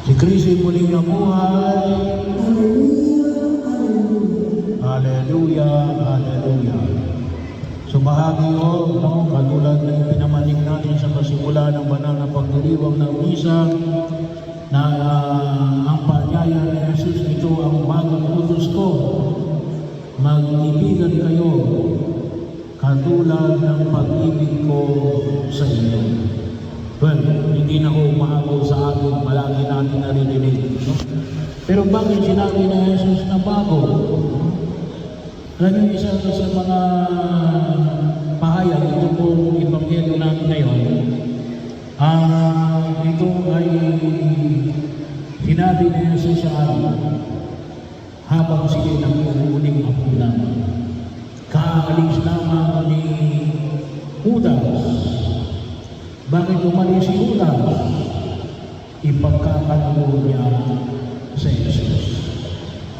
Si Kristo'y muling nabuhay. Hallelujah, hallelujah. So bahagi ko, katulad na ipinamaling natin sa kasimula ng banal na pagdiriwang ng misa, na ang paanyaya ni Jesus, ito ang bagong utos ko, mag-ibigan kayo katulad ng pag-ibig ko sa inyo. Well, hindi na ako umahaw sa akin, malagi natin naririnig. No? Pero bakit sinabi na Jesus na bago? Alam niyo, isa sa mga pahayag, ito pong Ebanghelyo natin ngayon, ito ay sinabi na Jesus sa habang sila nag-uuling hapunan. Kaalis lamang ni Judas. Bakit umalis si Judas? Ipagkakalulo niya sa Jesus.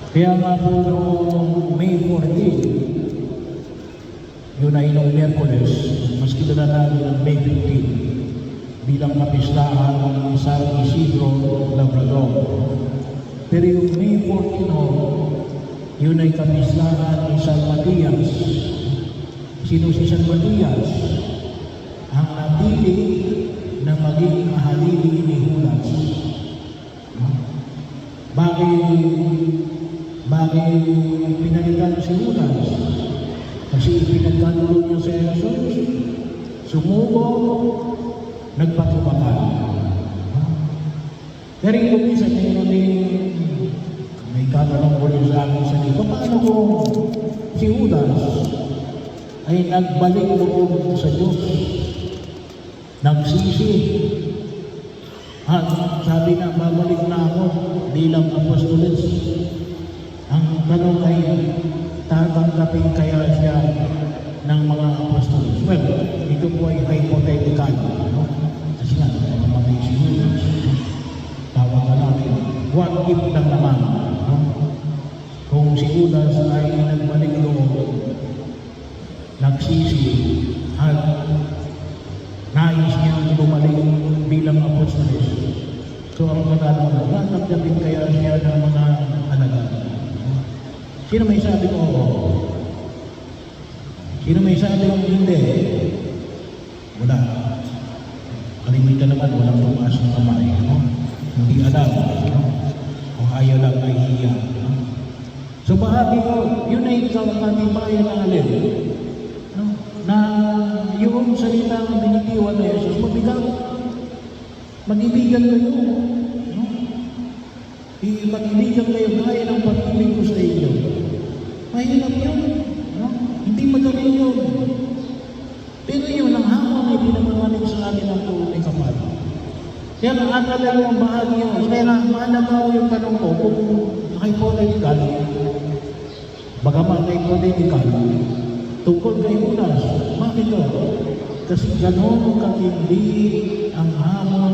Kaya nga po noong May 14, yun ay noong Miyerkules, mas kilala namin ang May 15 bilang kapistahan ng San Isidro Labrador. Pero yung May 14, yun ay kapistahan ni San Matias. Sino si San Matias? Ang napili na maging halili ni Judas. Bakit pinalitan si Judas? Kasi pinagkanulo niya sa Jesus, sumuko, nagpatubakan. Pero yung minsan, may tatanong ko rin sa akin sa dito, paano kung si Judas ay nagbalik loob sa Diyos? Nagsisi. At sabi na, babalik na ako bilang apostoles. Ang tanong ay, tatanggapin kaya siya ng mga apostoles? Well, ito po ay hypothetical. No? Kasi nga, mag-isip tawag ka natin, what if lang naman. No? Kung si Judas ay nagbalik loob, nagsisi, at nais niyang bumalik bilang apostoles. So ang katanungan, tatanggapin kaya siya ng mga alagad? Sino may sabi ko ako? Sino may sabi ko hindi? Wala. Kalimitan naman, walang tumaas ng kamay. No? Hindi alam. No? Kung ayaw lang ay hiya. No? So bahagi ko, yun ay katibayan ng alin. No? Na yung salita ng binitiwan na Jesus, mabigang. Mag-ibigan kayo. No? Mag-ibigan kayo gaya ng pag-ibig ko sa inyo. Mahirap yun. No? Hindi madali yun. Pero yun, ang hamon ay pinamamalig sa akin ng tunay kapal. Kaya ang akala mo ang bahagi yun. Kaya nga, mahalaga ko yung tanong ko, kung hypothetical, bagaman hypothetical, tungkol kay Judas, bakit ito? Kasi gano'n katindi ang hamon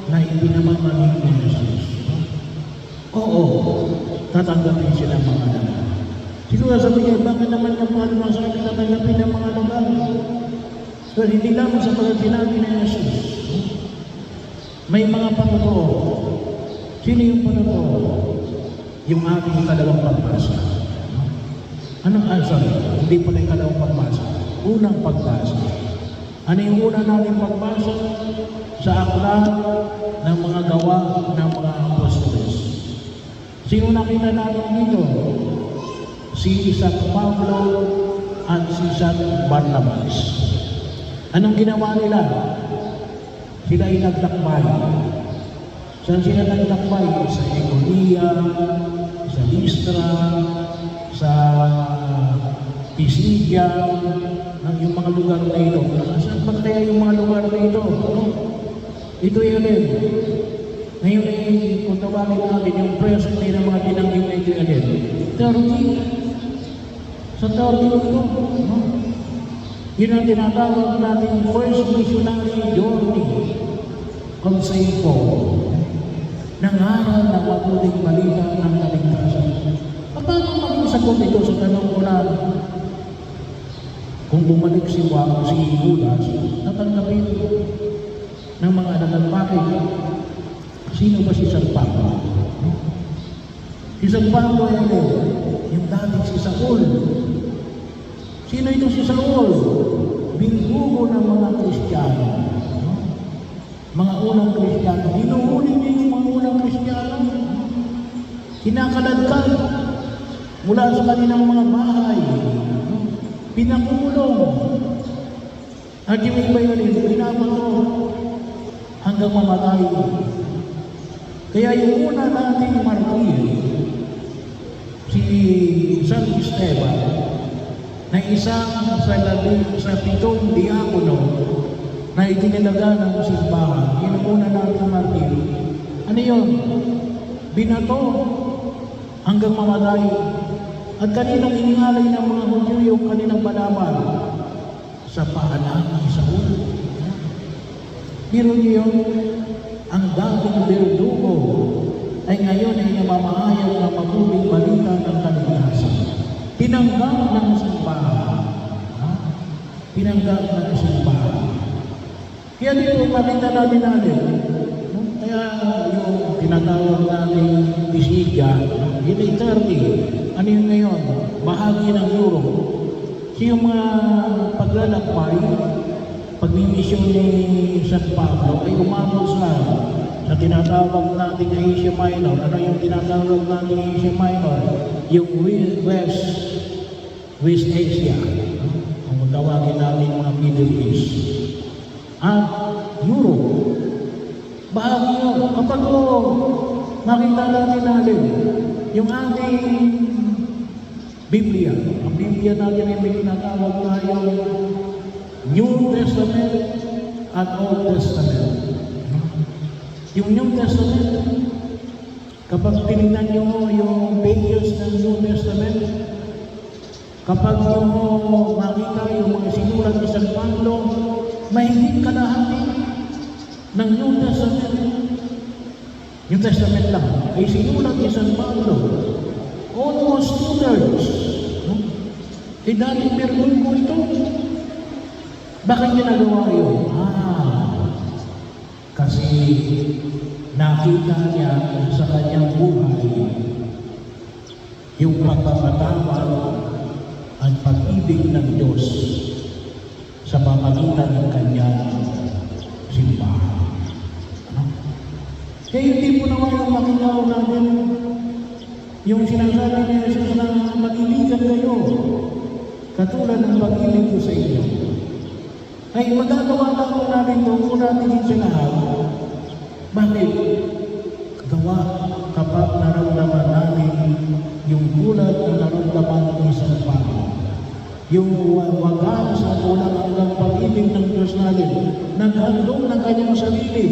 na ipinamamalig ni Jesus. Oo, tatanggapin sila mga naman. Siguro sabi niya, bakit naman yung paano mga sabi tatanggapin ng mga naman? So, hindi lang sa pagkatinabi ni Jesus. May mga panotoo. Sino yung panotoo? Yung aking ikalawang pagbasa. Anong sorry, hindi pala ikalawang pagbasa. Unang pagbasa. Ano yung una natin pagbasa? Sa aklat ng mga gawa ng mga apostoles. Sino nakita natin dito? Si San Pablo at si San Barnabas. Anong ginawa nila? Sila ay naglakbay. Saan sila naglakbay? Sa Ikonia, sa Listra, sa Pisidia, yung mga lugar na ito. Saan ba kaya yung mga lugar na ito? No? Ito yun din. Ngayon ay kung tawagin natin yung present day ng mga tinangging na ito yun din. 30. Sa 30 ito. No? Yun ang tinatawag natin first missionary journey of St. Paul. Nangaral ng mabuting balita ng kaligtasan. Paano maging sagot ito sa tanong ko na kung bumalik si Judas, tatanggapin ng mga alagad. Bakit? Sino ba si San Pablo? Si San Pablo ay yung dating si Saul. Sino ito si Saul? Bildugo ng mga Kristiyano. Mga unang Kristiyano. Hinuhuli niya yung mga unang Kristiyano. Kinakaladkad mula sa kanilang mga bahay. Pinakulong. At yung iba yun, pinabato hanggang mamatay. Kaya yung una nating martir, si San Esteban, na isang sa 7 diakono na itinalaga ng simbahan, yung una nating martir, ano yun? Binato hanggang mamatay. At kaninang iningalay ng mga Hudyo yung kanilang balaban sa paanan ni Saul. Pero yun, ang dating berdugo ay ngayon ay namamahayag ng mabuting balita ng kaligtasan. Tinanggap ng simbahan. Tinanggap ng simbahan. Kaya dito makita natin. Kaya yung tinatawag natin Pisidia, yun 30. Ano yun ngayon? Bahagi ng Europe. Yung mga paglalakbay, pagmimisyon ni San Pablo ay umabot sa tinatawag natin Asia Minor. Ano yung tinatawag natin Asia Minor? Yung West Asia. Ang tawagin natin mga Middle East. At Europe. Bahagi yun. Kapag makita natin yung ating Biblia. Ang Biblia natin ay may tinatawag tayong New Testament at Old Testament. Yung New Testament, kapag tinignan nyo yung pages ng New Testament, kapag nyo makita yung mga sinulat ni San Pablo, mahigit kalahati ng New Testament. New Testament lang ay sinulat ni San Pablo. Almost 2/3. Dahil meron ko ito. Bakit ginagawa yun? Kasi nakita niya sa kanyang buhay yung pagpapatawad at pag-ibig ng Diyos sa pamagitan ng kanyang simbahan. Kaya hindi po naman yung makinaw natin yung sinasabi ni Jesus na mag-ibigan kayo katulad ng pag-ibig ko sa inyo. Ay magagawa na po natin ito kung natin sa lahat. Bakit? Gawa kapag naramdaman natin yung tulad na naramdaman ng San Pablo. Yung wagang sa tulang hanggang pag-ibig ng Diyos natin, naghandong ng kanyang sarili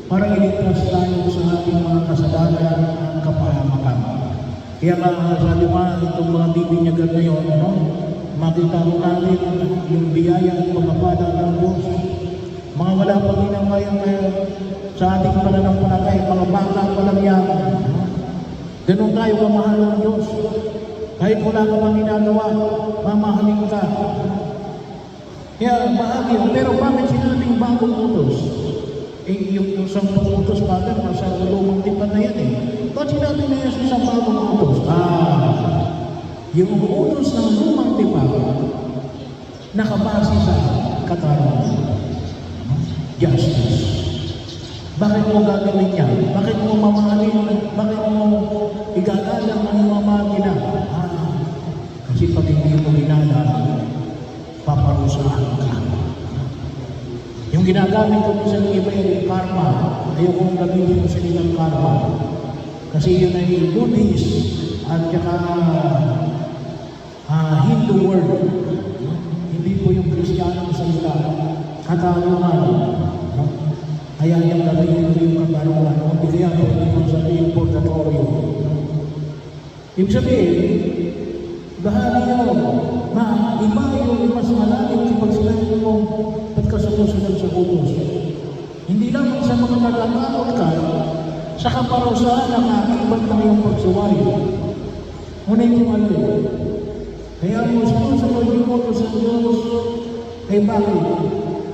para iligtas tayo sa ating mga kasalanan at kapahamakan. Kaya sabi nga itong mga bibinyagan ngayon, makita ko natin yung biyaya at pagpapala ng Diyos. Mga wala pang ginagawa sa ating pananampalataya, mga bata pa lang yan. Ganun tayo kamahal ng Diyos. Kahit wala ka pang ginagawa, mamahalin ka. Kaya bahagi, pero bakit sinabing bagong utos? Yung isang utos pa rin, sa lumang tipan na yan Ba't sinabi na yan sa bagong utos? Yung utos ng lumang tipan, nakabase sa katarungan. Justice. Bakit mo gagawin yan? Bakit mo mamahalin? Bakit mo igagalang ang mga magina? Kasi pag hindi mo ginagalang, paparusahan ka. Yung ginagamit ko sa iba yung karma, ayaw kong gamitin sa nilang karma. Kasi yun ay Buddhist at saka Hindu word. Hindi po yung Kristiyano sa ila. Katarungan. Kaya yung gamitin ko yung katarungan. Hindi kaya pwede mo sabihin purgatorio. Ibig sabihin, bahagi yun. Iba yung mas malalim kapag sinabi mo at kasumusunod sa utos. Hindi lang sa mga nagkakakot ka, sa kaparusahan ang akibat ng iyong pagsuway. Ngunit yung kaya mo sinusunod yung utos ng Diyos, bakit?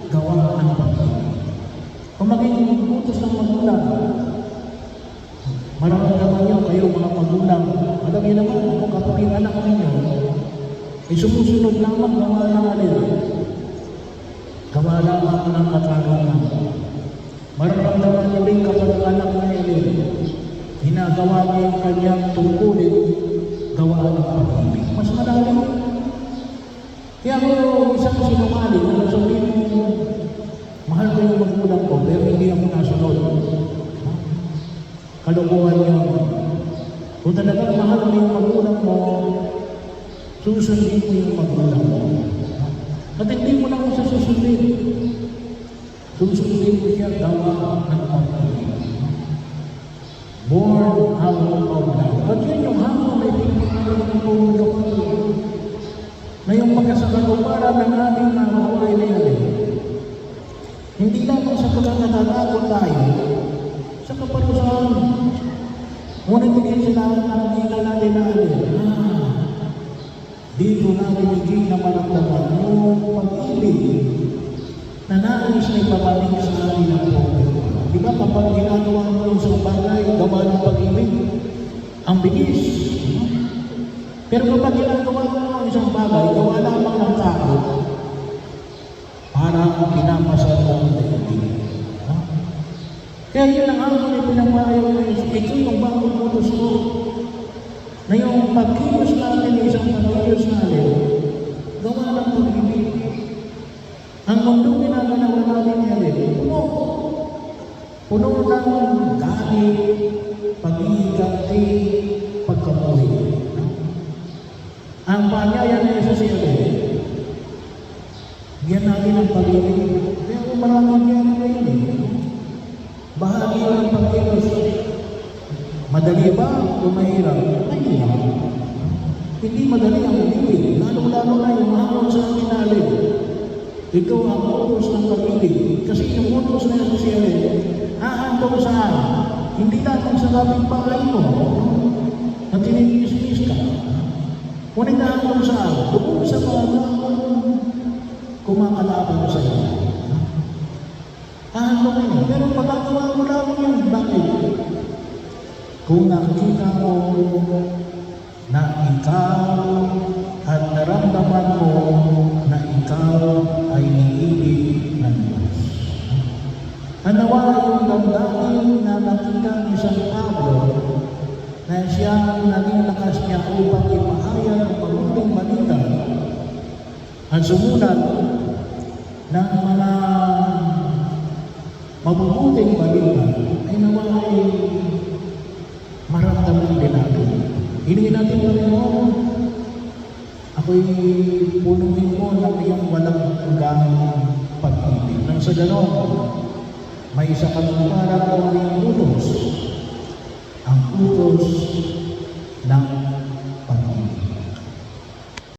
Gawa ng pagkakas. Kung maging utos ng magulang. Mararamdaman niyo kayo mga magulang. Alam niyo naman, kung kapag yung anak ninyo, ay sumusunod lamang gawa ng alin. Gawa lamang ng katarungan. Mararamdaman niyo rin kapag ang anak na alin, ginagawa niya yung kanyang tungkulin, gawa ng pag-ibig. Mas malalim. Kaya ako isang sinungaling, na sabihin mo, mahal ko yung magulang ko, pero hindi ako nasunod. Kalukuhan yun. Kung talagang mahal mo yung magulang mo, susundin mo yung magulang mo. At hindi mo lang siya susundin. Susundin mo siya gawa ng pag-ibig. Born out of love. At yun yung hamon na pinagpapalala ng magulang mo. Na yung magkasagaluparan ng ating mga buhay na yun. Hindi lamang sa pagkakatakot tayo, sa kaparusahan. Ngunit hindi sila ang nakikita natin na dito natin hindi na maramdaman yung pag-ibig na nais na ipapaling sa atin ng problema. Di ba kapag ginagawa mo yung isang bagay, gawa ng pag-ibig, ang bilis. Pero kapag ginagawa mo yung isang bagay, gawa lamang ng tao, parang pinapasal mo ang daigdig. Kaya yun ang hamon na pinamayaw na ito yung bagong utos mo. Na yung pagkilos natin, isang pagkilos natin, gawa ng pag-ibig. Ang mundong ginaganawa natin ngayon, puno ng galit, pag-iiganti, pagkamuhi. Ang panyaya na isa siya bigyan natin ang pag-ibig. Kaya kung maraming yan ngayon bahagi ng pagkilos. Madali ba o mahirap? Mahirap. Hindi madali ang pag-ibig. Lalo-lalo na yung hamon sa akin natin. Ito ang utos ng pag-ibig. Kasi yung utos na ito siya hahandong saan? Hindi lamang sa labing bahay mo na tininis-nis ka. Ngunit nahandong saan? Doon sa mga kumakalaban sa iyo. Hahandong yun. Pero magagawa mo lang yun. Bakit? Kung nakikita mo na ikaw at naramdaman mo na ikaw ay iniibig ng Diyos. Hanawa yung damdamin na nakita ni San Pablo na siya naging lakas niya upang ipahayag ang mabuting balita at sumulat ng mga mabubuting balita ay nawa ay maramdaman din natin. Hindi natin Panginoon, ako'y punuin mo ng iyong walang hanggang pag-ibig. Nang sa ganon, may isa kang para ko ang utos. Ang utos